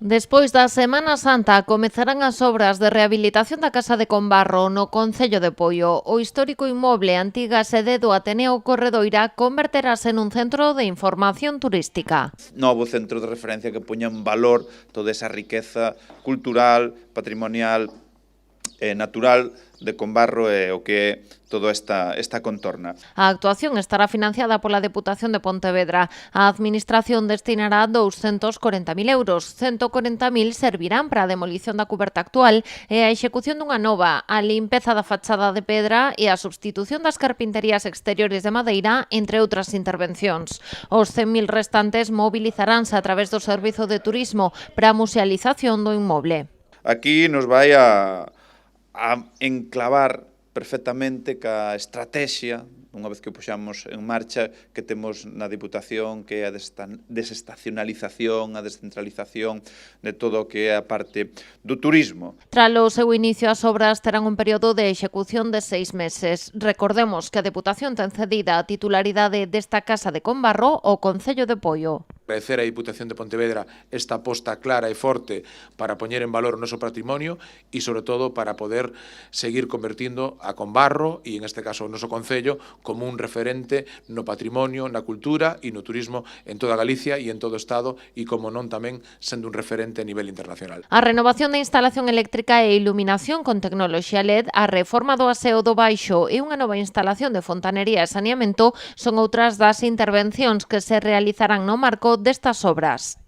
Despois da Semana Santa comezarán as obras de rehabilitación da Casa de Combarro no concello de Poio. O histórico inmoble antiga sede do Ateneo Corredoira converterase nun centro de información turística. Novo centro de referencia que poña en valor toda esa riqueza cultural, patrimonial e natural de Combarro e o que é toda esta contorna. A actuación estará financiada pola Deputación de Pontevedra. A Administración destinará 240.000 euros. 140.000 servirán para a demolición da cuberta actual e a execución dunha nova, a limpeza da fachada de pedra e a substitución das carpinterías exteriores de madeira, entre outras intervencións. Os 100.000 restantes mobilizaránse a través do Servizo de Turismo para a musealización do inmoble. Aquí nos vai a enclavar perfectamente ca estrategia, unha vez que o puxamos en marcha, que temos na Diputación, que é a desestacionalización, a descentralización de todo o que é a parte do turismo. Tralo seu inicio, as obras terán un período de execución de 6 meses. Recordemos que a Deputación ten cedida a titularidade desta Casa de Combarro ao Concello de Poio. Agradecer á Diputación de Pontevedra esta aposta clara e forte para poñer en valor o noso patrimonio e, sobre todo, para poder seguir convertindo a Combarro e, en este caso, o noso Concello como un referente no patrimonio, na cultura e no turismo en toda Galicia e en todo o Estado e, como non, tamén sendo un referente a nivel internacional. A renovación da instalación eléctrica e iluminación con tecnoloxía LED, a reforma do aseo do baixo e unha nova instalación de fontanería e saneamento son outras das intervencións que se realizarán no marco destas obras.